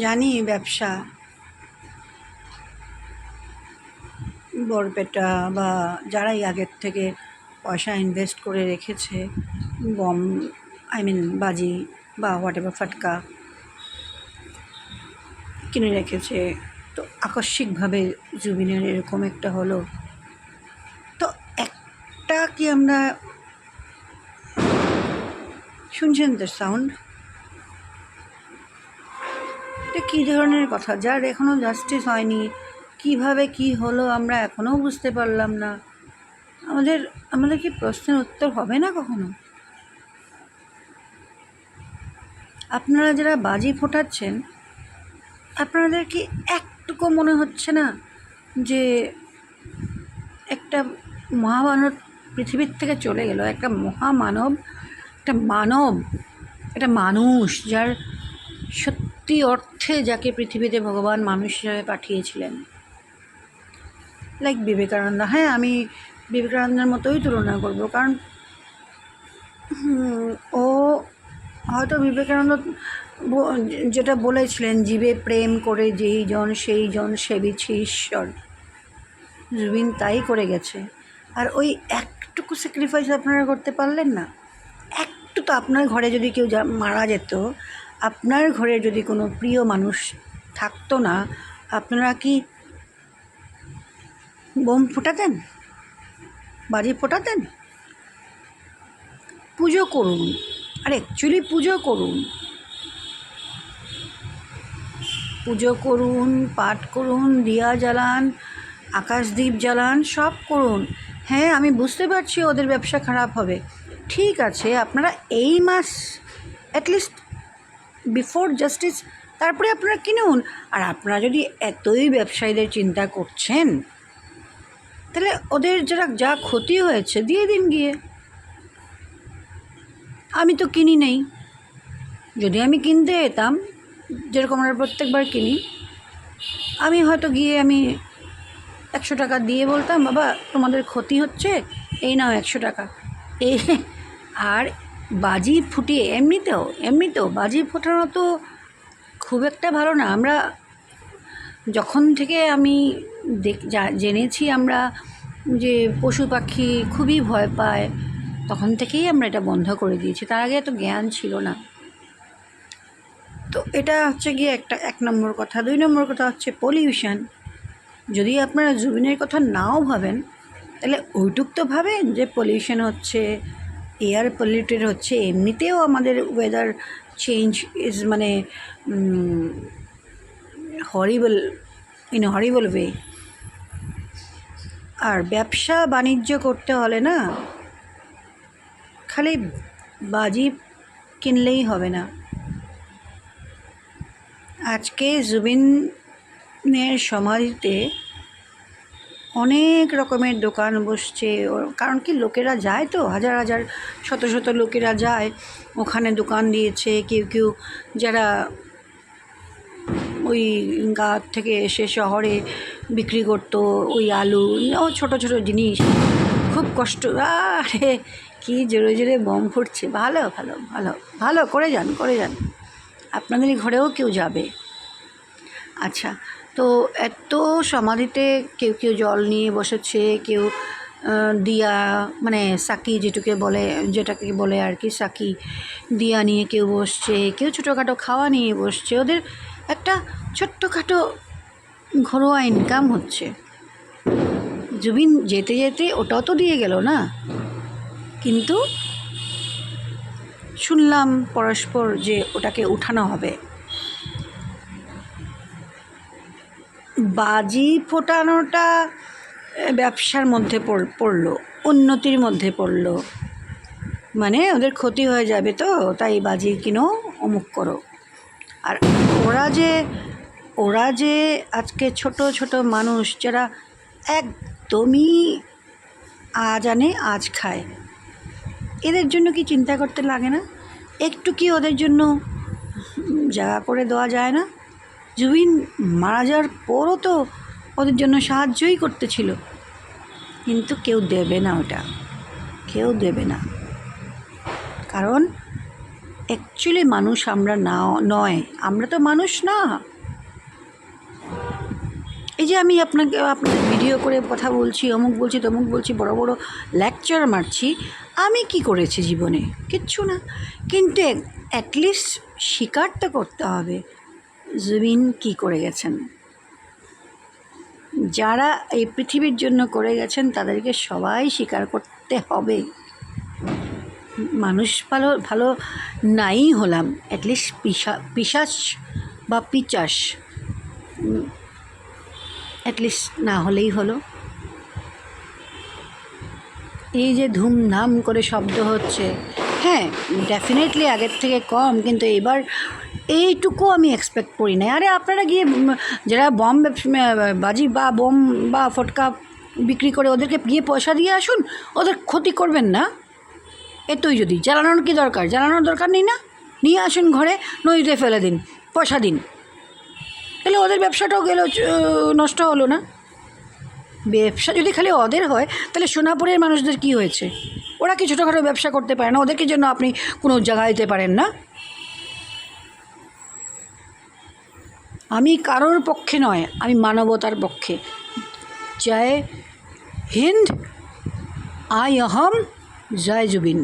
জানি ব্যবসা বরপেটা বা যারাই আগের থেকে পয়সা ইনভেস্ট করে রেখেছে, বম বাজি বা হোয়াট এভার ফাটকা কিনে রেখেছে, তো আকস্মিকভাবে জুবিনের এরকম একটা হলো। তো একটা কি আমরা শুনছেন তো সাউন্ড, এটা কী ধরনের কথা? যার এখনও জাস্টিস হয়নি, কিভাবে কি হলো আমরা এখনও বুঝতে পারলাম না। আমাদের কি প্রশ্নের উত্তর হবে না কখনো? আপনারা যারা বাজি ফোটাচ্ছেন, আপনাদের কি একটুকু মনে হচ্ছে না যে একটা মহামানব পৃথিবীর থেকে চলে গেল? একটা মহামানব, একটা মানুষ, যার সত্যি অর্থে যাকে পৃথিবীতে ভগবান মানুষ হিসাবে পাঠিয়েছিলেন, লাইক বিবেকানন্দ। হ্যাঁ, আমি বিবেকানন্দের মতোই তুলনা করব, কারণ ও হয়তো বিবেকানন্দ যেটা বলেছিলেন, জীবে প্রেম করে যেই জন সেই জন সেবিছে ঈশ্বর, জুবিন তাই করে গেছে। আর ওই একটুকু স্যাক্রিফাইস আপনারা করতে পারলেন না? একটু তো আপনার ঘরে যদি কেউ মারা যেত, আপনার ঘরে যদি কোনো প্রিয় মানুষ থাকতো না, আপনারা কি বোম ফোটাতেন, বাজি ফোটাতেন? পুজো করুন, আর অ্যাকচুয়ালি পুজো করুন, পাঠ করুন, দিয়া জ্বালান, আকাশদ্বীপ জ্বালান, সব করুন। হ্যাঁ, আমি বুঝতে পারছি ওদের ব্যবসা খারাপ হবে, ঠিক আছে। আপনারা এই মাস অ্যাটলিস্ট বিফোর জাস্টিস, তারপরে আপনারা কিনুন। আর আপনারা যদি এতই ব্যবসায়ীদের চিন্তা করছেন, তাহলে ওদের যা ক্ষতি হয়েছে দিয়ে দিন গিয়ে। আমি তো কিনি নেই, যদি আমি কিনতে যেতাম, যেরকম আমরা প্রত্যেকবার কিনি, আমি হয়তো গিয়ে আমি 100 টাকা দিয়ে বলতাম, বাবা তোমাদের ক্ষতি হচ্ছে, এই নাও 100 টাকা। এই আর বাজি ফুটিয়ে এমনিতেও বাজি ফোটানো তো খুব একটা ভালো না। আমরা যখন থেকে আমি জেনেছি আমরা যে পশু পাখি খুবই ভয় পায়, তখন থেকেই আমরা এটা বন্ধ করে দিয়েছি। তার আগে এত জ্ঞান ছিল না। তো এটা হচ্ছে গিয়ে এক নম্বর কথা। 2 নম্বর কথা হচ্ছে পলিউশন। যদি আপনারা জুবিনের কথা নাও ভাবেন, তাহলে ওইটুক তো ভাবেন যে পলিউশন হচ্ছে, এয়ার পলিউটেড হচ্ছে, এমনিতেও আমাদের weather change is horrible, in horrible way. আর ব্যবসা বাণিজ্য করতে হলে না খালি বাজি কিনলেই হবে না। আজকে জুবিনের সমাধিতে অনেক রকমের দোকান বসছে, কারণ কি লোকেরা যায় তো, হাজার হাজার শত শত লোকেরা যায়, ওখানে দোকান দিয়েছে। কেউ যারা ওই গাঁ থেকে এসে শহরে বিক্রি করতো ওই আলু ও ছোটো ছোটো জিনিস, খুব কষ্ট। আরে কি জোরে জোরে বম ফুটছে! ভালো ভালো ভালো ভালো করে যান আপনাদের ঘরেও কেউ যাবে। আচ্ছা, তো এত সমাধিতে কেউ জল নিয়ে বসেছে, কেউ দিয়া সাকি যেটাকে বলে আর কি, সাকি দিয়া নিয়ে কেউ বসছে, কেউ ছোটোখাটো খাওয়া নিয়ে বসছে। ওদের একটা ছোট্টখাটো ঘরোয়া ইনকাম হচ্ছে। জুবিন যেতে যেতে ওটাও তো দিয়ে গেল না? কিন্তু শুনলাম পরস্পর যে ওটাকে উঠানো হবে। বাজি ফোটানোটা ব্যবসার মধ্যে পড়লো, উন্নতির মধ্যে পড়লো, ওদের ক্ষতি হয়ে যাবে, তো তাই বাজি কিনো, অমুক করো। আর ওরা যে আজকে ছোট ছোট মানুষ যারা একদমই আজ আনে আজ খায়, এদের জন্য কি চিন্তা করতে লাগে না? একটু কি ওদের জন্য জায়গা করে দেওয়া যায় না? জুবিন মারা যাওয়ার পরও তো ওদের জন্য সাহায্যই করতেছিল, কিন্তু কেউ দেবে না, ওটা কেউ দেবে না। কারণ অ্যাকচুয়ালি মানুষ আমরা না নয়, আমরা তো মানুষ না। এই যে আমি আপনাদের ভিডিও করে কথা বলছি, অমুক বলছি তমুক বলছি, বড় বড় লেকচার মারছি, আমি কি করেছি জীবনে? কিচ্ছু না। কিন্তু অ্যাটলিস্ট স্বীকারটা করতে হবে জুবিন কি করে গেছেন। যারা এই পৃথিবীর জন্য করে গেছেন তাদেরকে সবাই স্বীকার করতে হবে। মানুষ ভালো ভালো নাই হলাম, অ্যাটলিস্ট পিশাচ বা পিচাস অ্যাটলিস্ট না হলেই হলো। এই যে ধুমধাম করে শব্দ হচ্ছে, হ্যাঁ ডেফিনেটলি আগের থেকে কম, কিন্তু এবার এইটুকু আমি এক্সপেক্ট করি না। আরে আপনারা গিয়ে যারা বম বাজি বা বোম বা ফটকা বিক্রি করে ওদেরকে গিয়ে পয়সা দিয়ে আসুন, ওদের ক্ষতি করবেন না। এতই যদি জ্বালানোর কি দরকার? জ্বালানোর দরকার নেই না, নিয়ে আসুন ঘরে, নদীতে ফেলে দিন, পয়সা দিন, তাহলে ওদের ব্যবসাটাও গেল, নষ্ট হলো না। ব্যবসা যদি খালি ওদের হয় তাহলে সোনাপুরের মানুষদের কি হয়েছে? ওরা কি ছোটোখাটো ব্যবসা করতে পারে না? ওদেরকে জন্য আপনি কোনো জায়গায় দিতে পারেন না? আমি কারোর পক্ষে নয়, আমি মানবতার পক্ষে। জয় হিন্দ, আই অহম, জয় জুবিন।